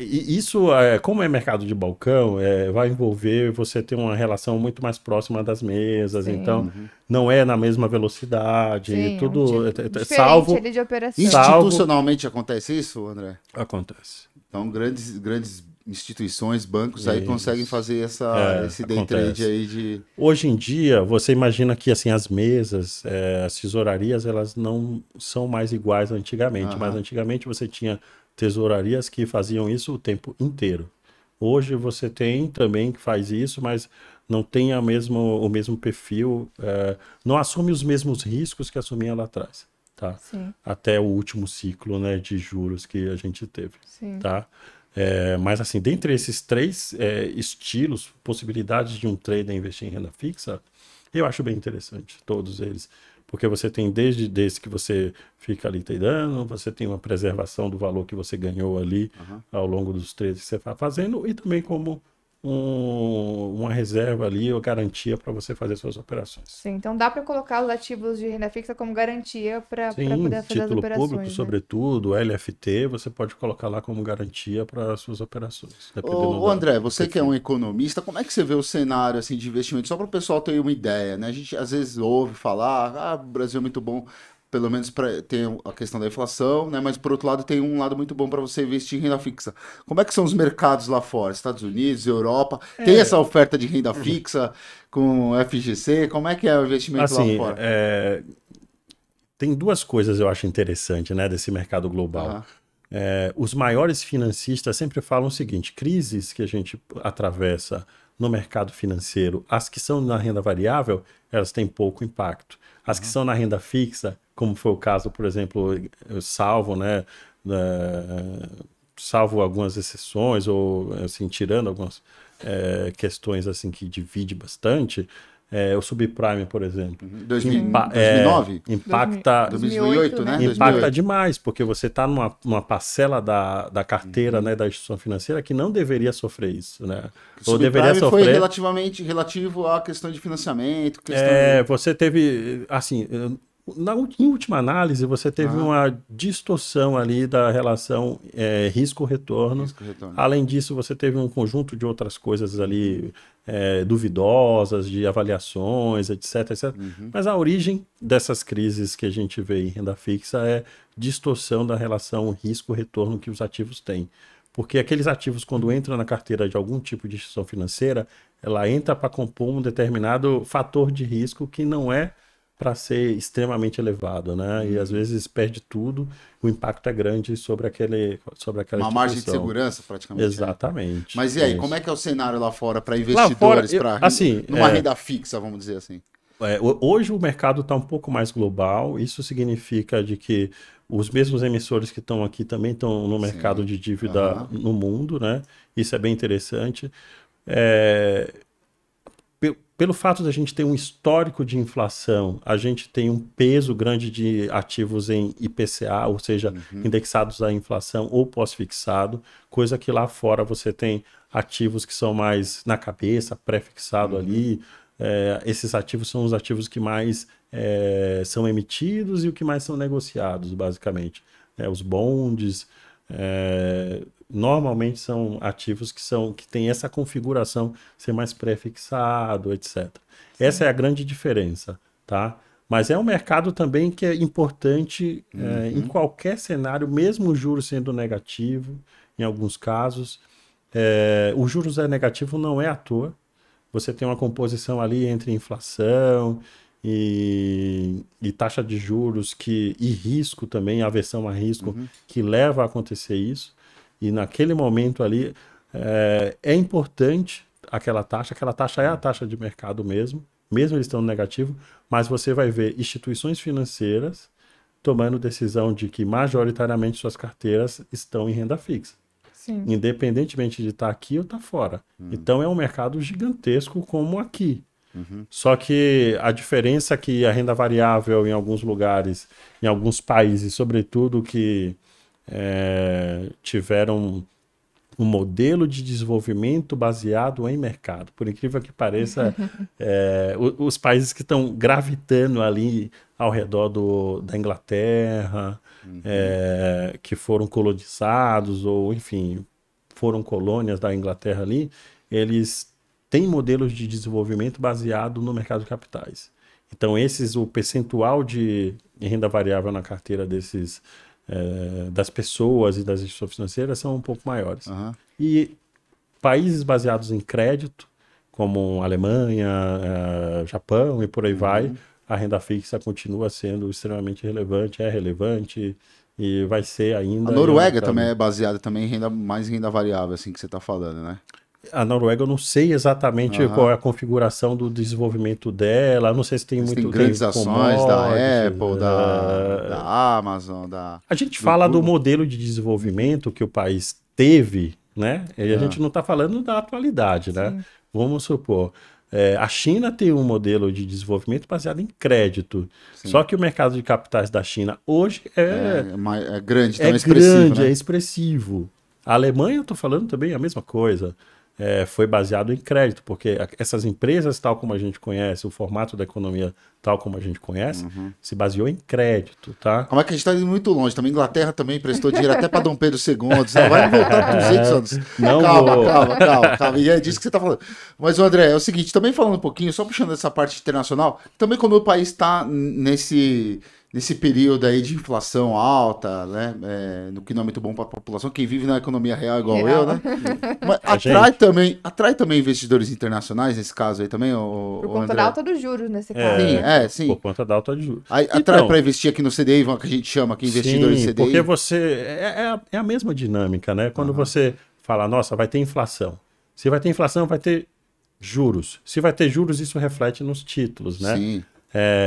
Speaker 3: Isso, como é mercado de balcão, vai envolver você ter uma relação muito mais próxima das mesas, então não é na mesma velocidade, tudo salvo...
Speaker 2: Ali de operação.
Speaker 1: Institucionalmente acontece isso, André?
Speaker 3: Acontece.
Speaker 1: Então, grandes instituições, bancos aí conseguem fazer esse day trade aí de...
Speaker 3: Hoje em dia, você imagina que assim, as mesas, as tesourarias, elas não são mais iguais antigamente, mas antigamente você tinha tesourarias que faziam isso o tempo inteiro. Hoje você tem também que faz isso, mas não tem o mesmo perfil, não assume os mesmos riscos que assumia lá atrás, tá? Até o último ciclo, né, de juros que a gente teve, tá? Mas assim, dentre esses 3 estilos, possibilidades de um trader investir em renda fixa, eu acho bem interessante todos eles. Porque você tem desde que você fica ali tradando, você tem uma preservação do valor que você ganhou ali ao longo dos trades que você está fazendo, e também como uma reserva ali, ou garantia para você fazer suas operações.
Speaker 2: Sim, então dá para colocar os ativos de renda fixa como garantia para poder fazer as operações.
Speaker 3: Título público, sobretudo, LFT, você pode colocar lá como garantia para as suas operações.
Speaker 1: Ô André, você que é um economista, como é que você vê o cenário assim, de investimento? Só para o pessoal ter uma ideia, né? A gente às vezes ouve falar, o Brasil é muito bom, pelo menos tem a questão da inflação, né? Mas por outro lado tem um lado muito bom para você investir em renda fixa. Como é que são os mercados lá fora? Estados Unidos, Europa, tem essa oferta de renda fixa com FGC? Como é que é o investimento lá fora?
Speaker 3: Tem 2 coisas eu acho interessante, né, desse mercado global. Os maiores financistas sempre falam o seguinte: crises que a gente atravessa no mercado financeiro, as que são na renda variável, elas têm pouco impacto. As que são na renda fixa, como foi o caso, por exemplo, salvo algumas exceções, ou assim, tirando algumas questões assim, que divide bastante, o subprime, por exemplo.
Speaker 1: 2009?
Speaker 3: Impacta...
Speaker 1: 2008, né?
Speaker 3: Impacta demais, porque você está numa parcela da carteira, né, da instituição financeira que não deveria sofrer isso, né?
Speaker 1: Ou deveria sofrer... foi relativo à questão de financiamento.
Speaker 3: Você teve, assim... Em última análise, você teve uma distorção ali da relação risco-retorno. Além disso, você teve um conjunto de outras coisas ali duvidosas, de avaliações, etc. Mas a origem dessas crises que a gente vê em renda fixa é distorção da relação risco-retorno que os ativos têm. Porque aqueles ativos, quando entram na carteira de algum tipo de instituição financeira, ela entra para compor um determinado fator de risco que não é para ser extremamente elevado, né? E às vezes perde tudo, o impacto é grande sobre aquela
Speaker 1: Uma margem de segurança, praticamente.
Speaker 3: Exatamente.
Speaker 1: Né? Mas e aí, como é que é o cenário lá fora para investidores, numa renda fixa, vamos dizer assim?
Speaker 3: Hoje o mercado está um pouco mais global, isso significa de que os mesmos emissores que estão aqui também estão no mercado de dívida no mundo, né? Isso é bem interessante. Pelo fato de a gente ter um histórico de inflação, a gente tem um peso grande de ativos em IPCA, ou seja, indexados à inflação ou pós-fixado, coisa que lá fora você tem ativos que são mais na cabeça, pré-fixado ali. Esses ativos são os ativos que mais são emitidos e o que mais são negociados, basicamente. Os bondes, normalmente são ativos que têm essa configuração, ser mais pré-fixado, etc. Essa é a grande diferença, tá? Mas é um mercado também que é importante em qualquer cenário, mesmo o juros sendo negativo, em alguns casos. O juros negativo não é à toa. Você tem uma composição ali entre inflação e taxa de juros e risco também, aversão a risco, que leva a acontecer isso. E naquele momento ali é importante aquela taxa é a taxa de mercado mesmo eles estando negativo, mas você vai ver instituições financeiras tomando decisão de que majoritariamente suas carteiras estão em renda fixa. Sim. Independentemente de estar aqui ou estar fora. Então é um mercado gigantesco como aqui. Só que a diferença é que a renda variável em alguns lugares, em alguns países, sobretudo que tiveram um modelo de desenvolvimento baseado em mercado. Por incrível que pareça, os países que estão gravitando ali ao redor da Inglaterra, que foram colonizados ou, enfim, foram colônias da Inglaterra ali, eles têm modelos de desenvolvimento baseado no mercado de capitais. Então, o percentual de renda variável na carteira das pessoas e das instituições financeiras são um pouco maiores. E países baseados em crédito, como Alemanha, Japão e por aí vai, a renda fixa continua sendo extremamente relevante, é relevante e vai ser ainda...
Speaker 1: A Noruega também é baseada mais em renda variável, assim que você está falando, né?
Speaker 3: A Noruega eu não sei exatamente qual é a configuração do desenvolvimento dela, não sei se tem muito...
Speaker 1: Tem grandes ações da Apple, da Amazon,
Speaker 3: A gente fala do modelo de desenvolvimento que o país teve, né? E a gente não está falando da atualidade, né? Sim. Vamos supor... a China tem um modelo de desenvolvimento baseado em crédito. Sim. Só que o mercado de capitais da China hoje é
Speaker 1: grande, então é expressivo.
Speaker 3: Grande, né? É expressivo. A Alemanha, eu estou falando também a mesma coisa. Foi baseado em crédito, porque essas empresas, tal como a gente conhece, o formato da economia tal como a gente conhece, se baseou em crédito, tá?
Speaker 1: Como é que a gente está indo muito longe? Também a Inglaterra também prestou dinheiro até para Dom Pedro II, você vai voltar 200 anos. Não calma. E é disso que você está falando. Mas, André, é o seguinte, também falando um pouquinho, só puxando essa parte internacional, também quando o país está nesse período aí de inflação alta, né? No que não é muito bom para a população, quem vive na economia real igual eu, né? Mas atrai também investidores internacionais nesse caso aí também,
Speaker 2: Por conta da alta dos juros nesse caso.
Speaker 1: Sim.
Speaker 3: Por conta da alta de juros.
Speaker 1: Atrai para investir aqui no CDI, que a gente chama aqui investidores CDI.
Speaker 3: Porque é a mesma dinâmica, né? Quando você fala, nossa, vai ter inflação. Se vai ter inflação, vai ter juros. Se vai ter juros, isso reflete nos títulos, né?
Speaker 1: Sim.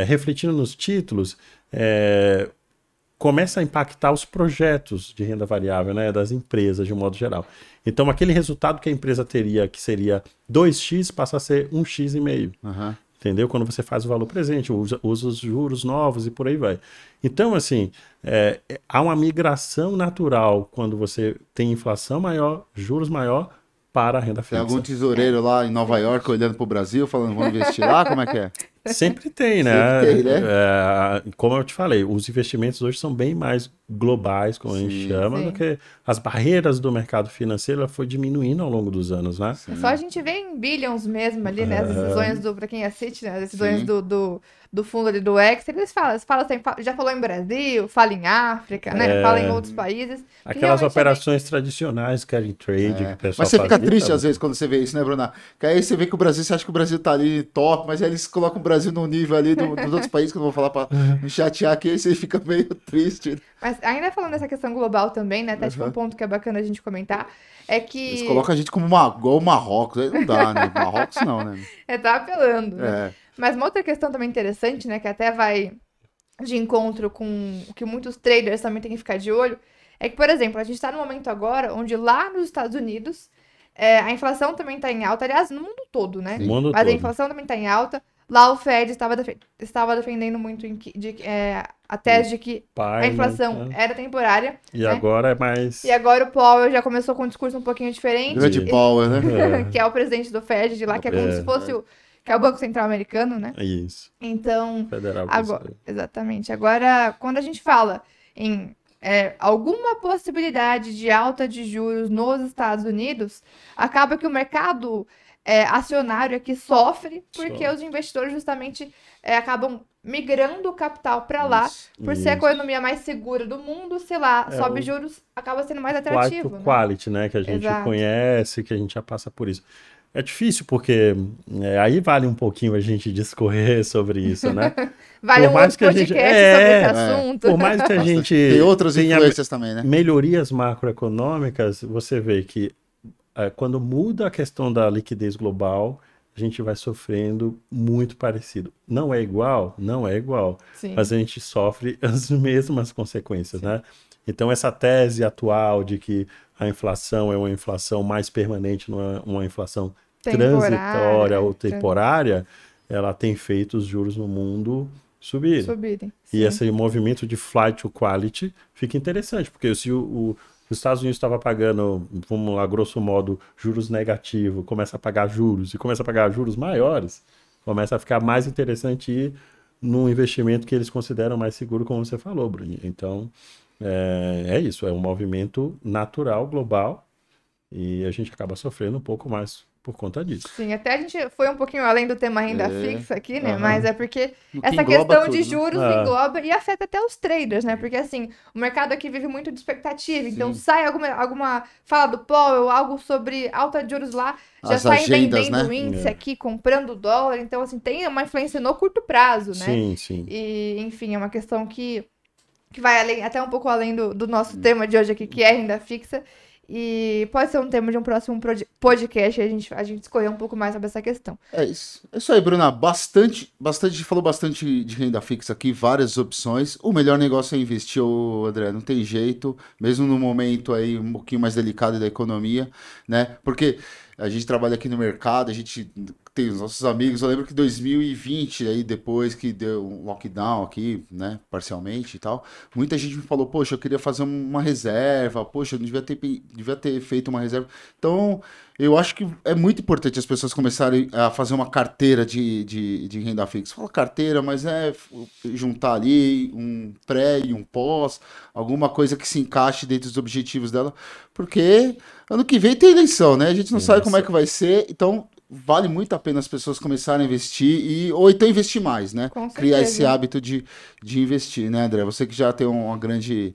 Speaker 3: Refletindo nos títulos, começa a impactar os projetos de renda variável, né, das empresas de um modo geral. Então, aquele resultado que a empresa teria, que seria 2x, passa a ser 1,5x. Entendeu? Quando você faz o valor presente, usa os juros novos e por aí vai. Então, assim, há uma migração natural quando você tem inflação maior, juros maior, para a renda fixa.
Speaker 1: Tem algum tesoureiro lá em Nova York olhando para o Brasil, falando, vamos investir lá? Como é que é?
Speaker 3: Sempre tem, né?
Speaker 1: Sempre tem, né?
Speaker 3: Como eu te falei, os investimentos hoje são bem mais globais, como a gente chama, do que as barreiras do mercado financeiro foi diminuindo ao longo dos anos, né?
Speaker 2: Só a gente vê em billions mesmo ali, né? As decisões para quem assiste, né? As decisões do fundo ali do X, eles falam assim, já falou em Brasil, fala em África, né? Fala em outros países.
Speaker 3: Aquelas operações tradicionais, carry trade, que o pessoal
Speaker 1: Mas você fica triste às vezes quando você vê isso, né, Bruna? Que aí você vê que o Brasil, você acha que o Brasil tá ali top, mas aí eles colocam o Brasil no nível ali dos outros países, que eu não vou falar pra me chatear aqui, aí você fica meio triste.
Speaker 2: Mas ainda falando dessa questão global também, né? Até tipo um ponto que é bacana a gente comentar, é que...
Speaker 1: Eles colocam a gente como igual o Marrocos, aí não dá, né? Marrocos não, né?
Speaker 2: Tá apelando, né?
Speaker 1: É.
Speaker 2: Mas uma outra questão também interessante, né? Que até vai de encontro com o que muitos traders também têm que ficar de olho, é que, por exemplo, a gente está no momento agora onde lá nos Estados Unidos a inflação também está em alta, aliás, no mundo todo, né?
Speaker 3: Mundo
Speaker 2: Mas
Speaker 3: todo.
Speaker 2: a inflação também está em alta. Lá o Fed estava defendendo muito a tese de que a inflação era temporária.
Speaker 3: E
Speaker 2: né?
Speaker 3: agora é mais...
Speaker 2: E agora o Powell já começou com um discurso um pouquinho diferente.
Speaker 1: Grande Powell, né?
Speaker 2: Que é o presidente do Fed de lá, que é como se fosse que é o Banco Central Americano, né?
Speaker 3: Isso.
Speaker 2: Então,
Speaker 3: Federal
Speaker 2: agora, exatamente. Agora, quando a gente fala em alguma possibilidade de alta de juros nos Estados Unidos, acaba que o mercado acionário aqui sofre, porque os investidores justamente acabam migrando o capital para lá, por ser a economia mais segura do mundo, sei lá, sobe juros, acaba sendo mais atrativo.
Speaker 3: Flight to quality, né? Que a gente conhece, que a gente já passa por isso. É difícil porque aí vale um pouquinho a gente discorrer sobre isso, né?
Speaker 2: Vale um outro podcast sobre esse assunto.
Speaker 3: Por mais que a gente
Speaker 1: tem outras influências também, né?
Speaker 3: Melhorias macroeconômicas, você vê que quando muda a questão da liquidez global, a gente vai sofrendo muito parecido. Não é igual? Não é igual.
Speaker 2: Sim.
Speaker 3: Mas a gente sofre as mesmas consequências, né? Então, essa tese atual de que a inflação é uma inflação mais permanente, não é uma inflação transitória ou temporária, ela tem feito os juros no mundo subirem. E esse movimento de flight to quality fica interessante, porque se os Estados Unidos estava pagando, vamos lá, grosso modo, juros negativos, começa a pagar juros e começa a pagar juros maiores, começa a ficar mais interessante ir num investimento que eles consideram mais seguro, como você falou, Bruninho. Então, é isso, é um movimento natural, global, e a gente acaba sofrendo um pouco mais por conta disso.
Speaker 2: Sim, até a gente foi um pouquinho além do tema renda fixa aqui, né? Mas é porque essa
Speaker 1: questão
Speaker 2: tudo, de juros engloba e afeta até os traders, né? Porque assim, o mercado aqui vive muito de expectativa, então sai alguma fala do Powell, algo sobre alta de juros lá, já sai vendendo o índice aqui, comprando dólar, então assim, tem uma influência no curto prazo, né?
Speaker 3: Sim.
Speaker 2: E, enfim, é uma questão que vai até um pouco além do nosso tema de hoje aqui, que é renda fixa. E pode ser um tema de um próximo podcast, a gente escolher um pouco mais sobre essa questão.
Speaker 1: É isso aí, Bruna. A gente falou bastante de renda fixa aqui, várias opções. O melhor negócio é investir, André, não tem jeito, mesmo no momento aí um pouquinho mais delicado da economia, né? Porque a gente trabalha aqui no mercado, a gente tem os nossos amigos. Eu lembro que 2020, aí depois que deu um lockdown aqui, né, parcialmente e tal, muita gente me falou, poxa, eu queria fazer uma reserva, poxa, eu devia ter feito uma reserva. Então, eu acho que é muito importante as pessoas começarem a fazer uma carteira de renda fixa. Fala carteira, mas juntar ali um pré e um pós, alguma coisa que se encaixe dentro dos objetivos dela, porque ano que vem tem eleição, né? A gente não sabe como é que vai ser, então vale muito a pena as pessoas começarem a investir ou então investir mais, né? Criar esse hábito de investir, né, André? Você que já tem uma grande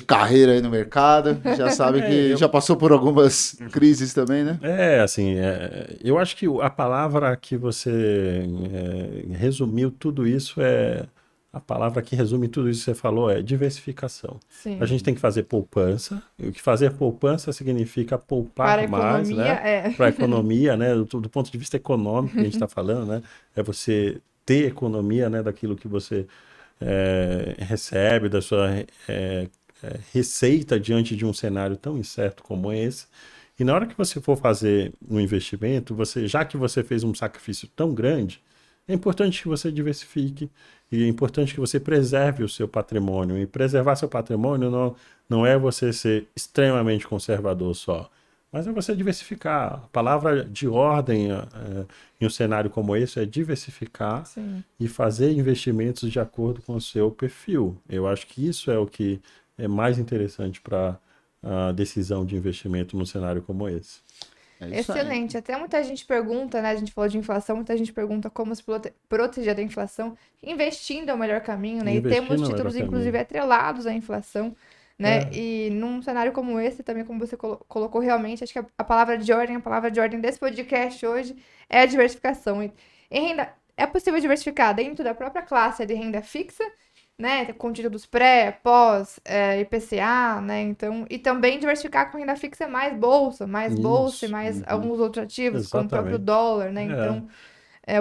Speaker 1: carreira aí no mercado, já sabe que já passou por algumas crises também, né?
Speaker 3: Eu acho que a palavra que você resumiu tudo isso a palavra que resume tudo isso que você falou é diversificação.
Speaker 2: Sim.
Speaker 3: A gente tem que fazer poupança. E o que fazer poupança significa poupar mais, né? Para a economia, né? Do ponto de vista econômico que a gente está falando, né? É você ter economia, né? Daquilo que você recebe, da sua receita diante de um cenário tão incerto como esse. E na hora que você for fazer um investimento, já que você fez um sacrifício tão grande, é importante que você diversifique e é importante que você preserve o seu patrimônio. E preservar seu patrimônio não é você ser extremamente conservador só, mas é você diversificar. A palavra de ordem em um cenário como esse é diversificar.
Speaker 2: Sim.
Speaker 3: E fazer investimentos de acordo com o seu perfil. Eu acho que isso é o que é mais interessante para a decisão de investimento num cenário como esse.
Speaker 2: Excelente. Até muita gente pergunta, né? A gente falou de inflação, muita gente pergunta como se proteger da inflação. Investindo é o melhor caminho, né? E temos títulos, inclusive, atrelados à inflação, né? E num cenário como esse, também como você colocou realmente, acho que a palavra de ordem desse podcast hoje é a diversificação. Em renda, é possível diversificar dentro da própria classe de renda fixa, né, com títulos pré, pós, IPCA, né, então, e também diversificar com renda fixa mais bolsa e mais alguns outros ativos, como o próprio dólar, né, então,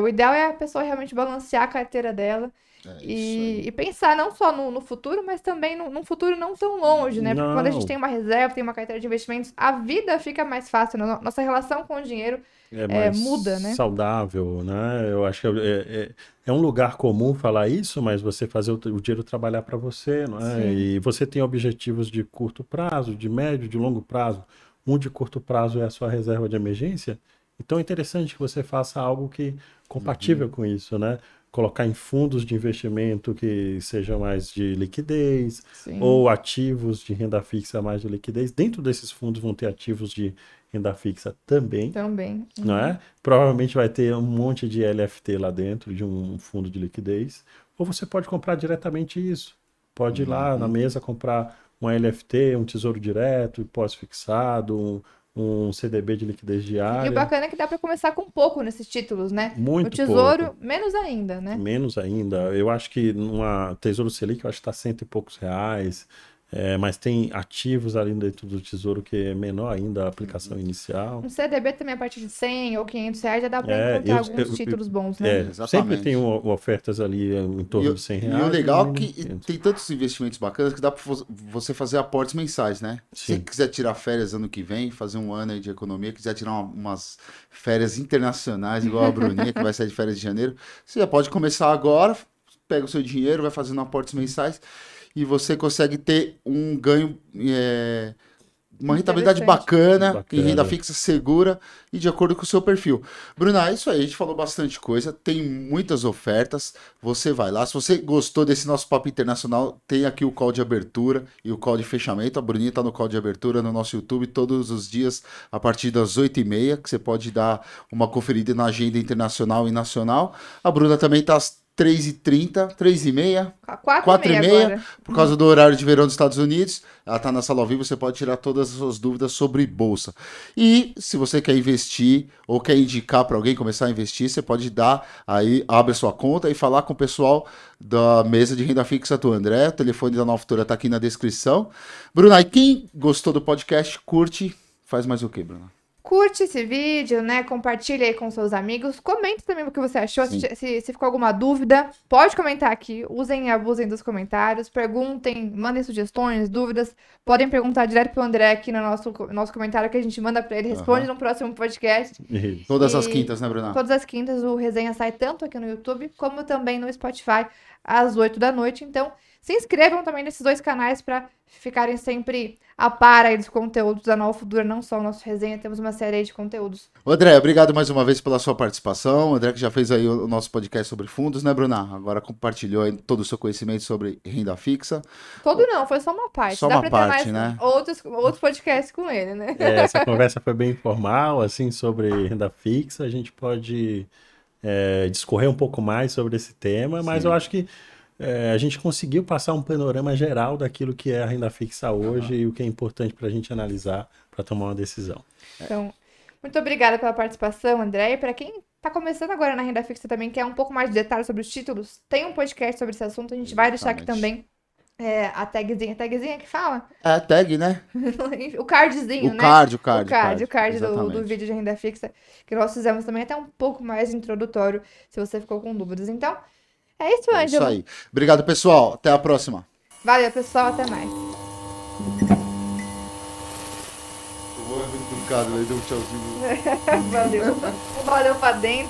Speaker 2: o ideal é a pessoa realmente balancear a carteira dela e pensar não só no futuro, mas também num futuro não tão longe, né, porque quando a gente tem uma reserva, tem uma carteira de investimentos, a vida fica mais fácil, né? Nossa relação com o dinheiro muda, né?
Speaker 3: Saudável, né? Eu acho que é um lugar comum falar isso, mas você fazer o dinheiro trabalhar para você, não é? Sim. E você tem objetivos de curto prazo, de médio, de longo prazo. Um de curto prazo é a sua reserva de emergência. Então é interessante que você faça algo que compatível com isso, né? Colocar em fundos de investimento que sejam mais de liquidez, sim, ou ativos de renda fixa mais de liquidez. Dentro desses fundos vão ter ativos de renda fixa também. Não é? Provavelmente vai ter um monte de LFT lá dentro, de um fundo de liquidez. Ou você pode comprar diretamente isso. Pode ir lá na mesa comprar um LFT, um tesouro direto, pós-fixado, um CDB de liquidez diária.
Speaker 2: E o bacana é que dá para começar com pouco nesses títulos, né?
Speaker 3: Muito
Speaker 2: o tesouro,
Speaker 3: pouco.
Speaker 2: Menos ainda, né?
Speaker 3: Menos ainda. Eu acho que numa Tesouro Selic, eu acho que está R$100 e poucos. Mas tem ativos ali dentro do tesouro que é menor ainda a aplicação inicial.
Speaker 2: Um CDB também a partir de R$100 ou R$500 já dá para encontrar alguns títulos bons, né?
Speaker 3: Sempre tem ofertas ali em torno de R$100.
Speaker 1: E o legal é que tem tantos investimentos bacanas que dá para você fazer aportes mensais, né? Sim. Se você quiser tirar férias ano que vem, fazer um ano aí de economia, quiser tirar umas férias internacionais, igual a Bruninha, que vai sair de férias de janeiro, você já pode começar agora, pega o seu dinheiro, vai fazendo aportes mensais, e você consegue ter um ganho, uma rentabilidade bacana, em renda fixa segura e de acordo com o seu perfil. Bruna, é isso aí, a gente falou bastante coisa, tem muitas ofertas, você vai lá. Se você gostou desse nosso papo internacional, tem aqui o call de abertura e o call de fechamento. A Bruninha está no call de abertura no nosso YouTube todos os dias a partir das 8h30, que você pode dar uma conferida na agenda internacional e nacional. A Bruna também está às 3h30, 3h30, 4h30, por causa do horário de verão dos Estados Unidos. Ela está na sala ao vivo, você pode tirar todas as suas dúvidas sobre bolsa. E se você quer investir ou quer indicar para alguém começar a investir, você pode abre a sua conta e falar com o pessoal da mesa de renda fixa do André. O telefone da Nova Futura está aqui na descrição. Bruna, e quem gostou do podcast, curte, faz mais o quê, Bruna?
Speaker 2: Curte esse vídeo, né? Compartilha aí com seus amigos. Comente também o que você achou. Se ficou alguma dúvida, pode comentar aqui. Usem e abusem dos comentários. Perguntem, mandem sugestões, dúvidas. Podem perguntar direto pro André aqui no nosso comentário que a gente manda pra ele. Responde no próximo podcast.
Speaker 1: Todas as quintas, né, Bruna?
Speaker 2: Todas as quintas o resenha sai tanto aqui no YouTube como também no Spotify às 8 da noite. Então, se inscrevam também nesses dois canais para ficarem sempre a par aí dos conteúdos da Nova Futura, não só o nosso resenha, temos uma série aí de conteúdos.
Speaker 1: André, obrigado mais uma vez pela sua participação. O André que já fez aí o nosso podcast sobre fundos, né, Bruna? Agora compartilhou aí todo o seu conhecimento sobre renda fixa.
Speaker 2: Todo não, foi só uma parte.
Speaker 1: Só
Speaker 2: Dá
Speaker 1: uma
Speaker 2: pra
Speaker 1: parte,
Speaker 2: ter
Speaker 1: né?
Speaker 2: Outros podcasts com ele, né?
Speaker 3: Essa conversa foi bem informal, assim, sobre renda fixa. A gente pode discorrer um pouco mais sobre esse tema, mas eu acho que a gente conseguiu passar um panorama geral daquilo que é a renda fixa hoje e o que é importante para a gente analisar para tomar uma decisão.
Speaker 2: Então, muito obrigada pela participação, André. E para quem está começando agora na renda fixa também, quer um pouco mais de detalhes sobre os títulos, tem um podcast sobre esse assunto, a gente vai deixar aqui também a tagzinha que fala?
Speaker 1: É a tag, né?
Speaker 2: O cardzinho, né?
Speaker 1: O card
Speaker 2: do vídeo de renda fixa que nós fizemos também, até um pouco mais introdutório, se você ficou com dúvidas. Então, é isso, Ângelo.
Speaker 1: Isso aí. Obrigado, pessoal. Até a próxima.
Speaker 2: Valeu, pessoal. Até mais.
Speaker 1: Deu um tchauzinho.
Speaker 2: Valeu. Valeu pra dentro.